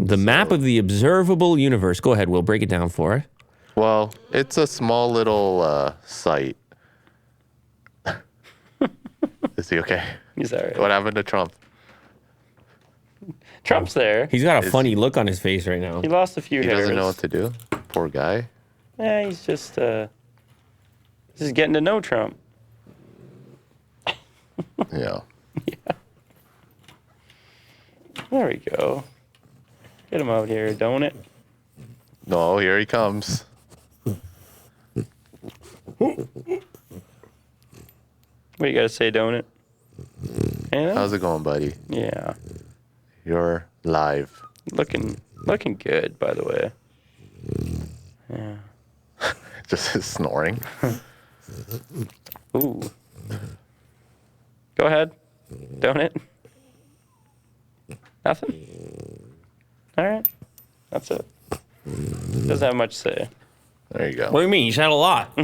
The map of the observable universe. Go ahead, Will. Break it down for us. Well, it's a small little site. Is he okay? He's all right. What happened to Trump? Trump's there. He's got a funny look on his face right now. He lost a few He hairs. doesn't know what to do. Poor guy. Yeah, he's just getting to know Trump. Yeah. Yeah. There we go. Get him out here, don't it? No, here he comes. What you gotta say, don't it? Anything? How's it going, buddy? Yeah. You're live. Looking good, by the way. Yeah. Just his snoring. Ooh. Go ahead. Don't it? Nothing? All right. That's it. Doesn't have much to say. There you go. What do you mean? You said a lot.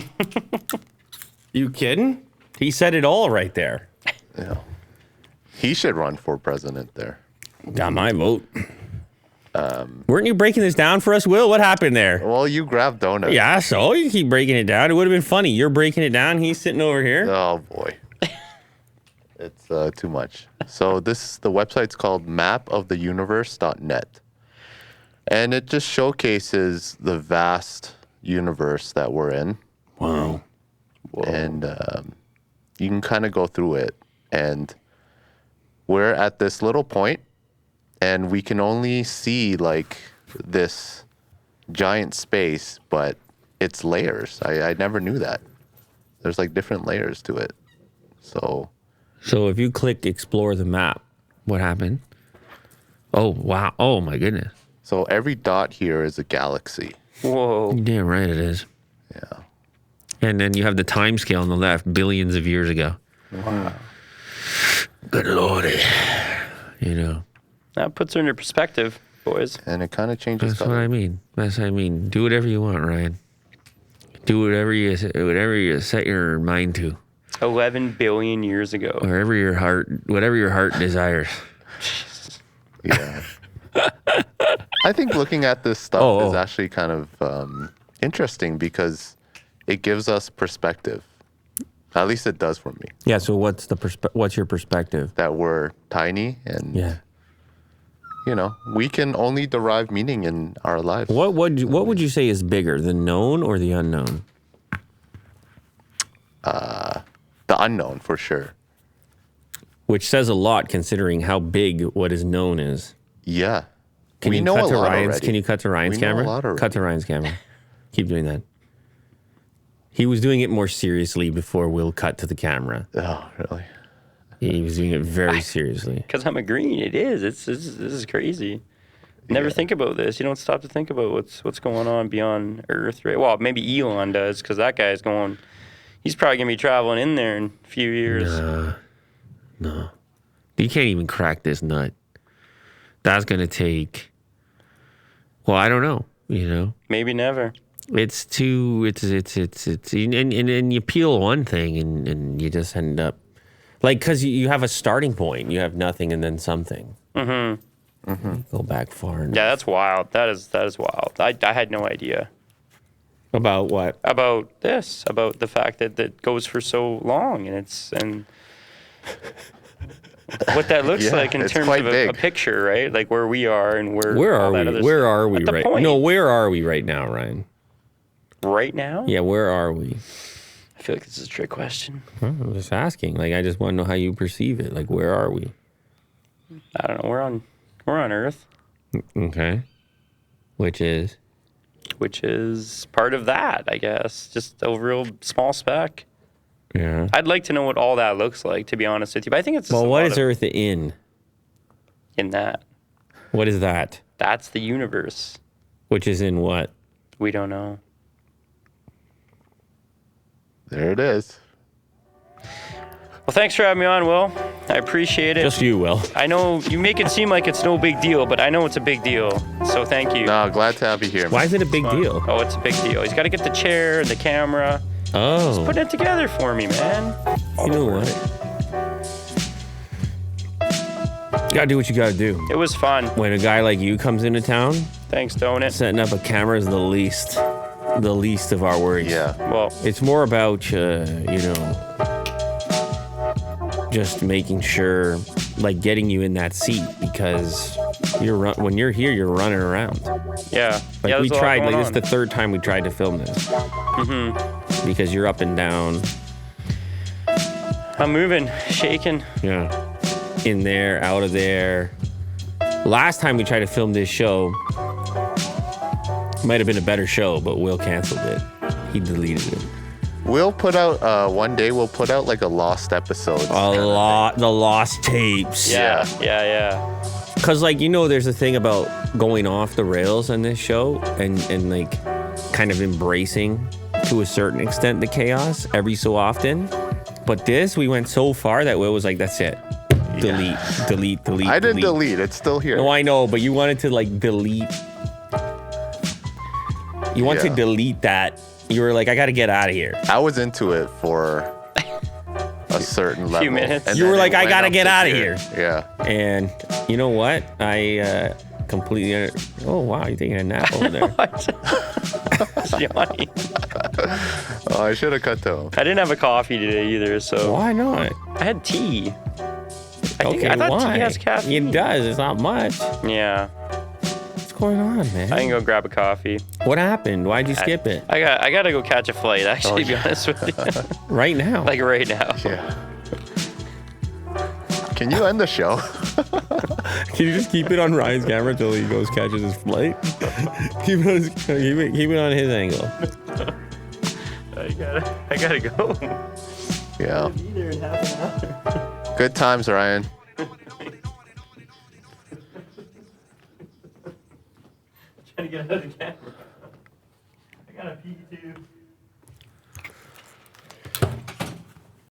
You kidding? He said it all right there. Yeah. He should run for president there. Got my vote. Weren't you breaking this down for us, Will? What happened there? Well, you grabbed donuts. Yeah, so you keep breaking it down. It would have been funny. You're breaking it down. He's sitting over here. Oh, boy. It's too much. So the website's called mapoftheuniverse.net. And it just showcases the vast universe that we're in. Wow. And you can kind of go through it. And we're at this little point, and we can only see like this giant space, but it's layers. I never knew that. There's like different layers to it. So if you click explore the map, what happened? Oh, wow. Oh, my goodness. So every dot here is a galaxy. Whoa. Damn right it is. Yeah. And then you have the time scale on the left, billions of years ago. Wow. Good lordy. You know. That puts her into perspective, boys. And it kind of changes That's color. what I mean. That's what I mean. Do whatever you want, Ryan. Do whatever you set your mind to. 11 billion years ago. Whatever your heart desires. Yeah. I think looking at this stuff is actually kind of interesting because it gives us perspective. At least it does for me. Yeah, so what's your perspective? That we're tiny and you know, we can only derive meaning in our lives. What would you say is bigger, the known or the unknown? The unknown, for sure. Which says a lot considering how big what is known is. Yeah. Can you cut to Ryan's camera? We know a lot already. Cut to Ryan's camera. Keep doing that. He was doing it more seriously before Will cut to the camera. Oh, really? He was doing it very seriously. Because I'm agreeing. It is. This is crazy. Never think about this. You don't stop to think about what's going on beyond Earth, right? Well, maybe Elon does, because that guy's going. He's probably gonna be traveling in there in a few years. No. You can't even crack this nut. That's gonna take. Well, I don't know. You know. Maybe never. It's too. It's and you peel one thing and you just end up like because you have a starting point. You have nothing and then something. Mm-hmm. Mm-hmm. Go back far enough. Yeah, that's wild. That is wild. I had no idea. About what? About this. About the fact that it goes for so long and what that looks like in terms of a picture, right? Like where we are and where are we? Where are we right? Point. No, where are we right now, Ryan? Right now? Yeah, where are we? I feel like this is a trick question. I'm just asking. Like, I just want to know how you perceive it. Like, where are we? I don't know. We're on Earth. Okay. Which is part of that, I guess. Just a real small speck. Yeah. I'd like to know what all that looks like, to be honest with you. But I think it's just what is Earth in? In that. What is that? That's the universe. Which is in what? We don't know. There it is. Well, thanks for having me on, Will. I appreciate it. Just you, Will. I know you make it seem like it's no big deal, but I know it's a big deal. So thank you. No, glad to have you here. Why is it a big deal? Oh, it's a big deal. He's got to get the chair, the camera. Oh. He's putting it together for me, man. You know what? You gotta do what you gotta do. It was fun. When a guy like you comes into town, Thanks, don't it? setting up a camera is the least of our worries. Yeah. Well, It's more about, just making sure, like getting you in that seat because when you're here, you're running around. yeah. Like yeah, we there's a lot tried, going like this is on. the third time we tried to film this. Mm-hmm. Because you're up and down. I'm moving, shaking. Yeah. In there, out of there. Last time we tried to film this show, might have been a better show, but Will canceled it. He deleted it. We'll put out one day. We'll put out like a lost episode. The lost tapes. Yeah. Cause there's a thing about going off the rails on this show and like kind of embracing to a certain extent the chaos every so often. But this, we went so far that Will was like, "That's it, delete." I didn't delete. It's still here. No, I know, but you wanted to like delete. You want to delete that. You were like, "I got to get out of here." I was into it for a certain level. Few minutes. and You then were it like, "I went gotta up get to out of here." Yeah. And you know what? I completely. Oh wow, you're taking a nap over there. Johnny. Oh, I should have cut to him. I didn't have a coffee today either, so Why not? I had tea. Okay, I thought why? tea has caffeine. It does. It's not much. Yeah, What's going on, man? I can go grab a coffee. What happened? Why'd you skip it? I gotta go catch a flight. Actually, to be honest with you, Right now. like right now. Yeah. Can you end the show? Can you just keep it on Ryan's camera until he goes catches his flight? keep it on his angle. I gotta go. Yeah. Be there in half an hour. Good times, Ryan. Trying to get out of the camera. I gotta pee too.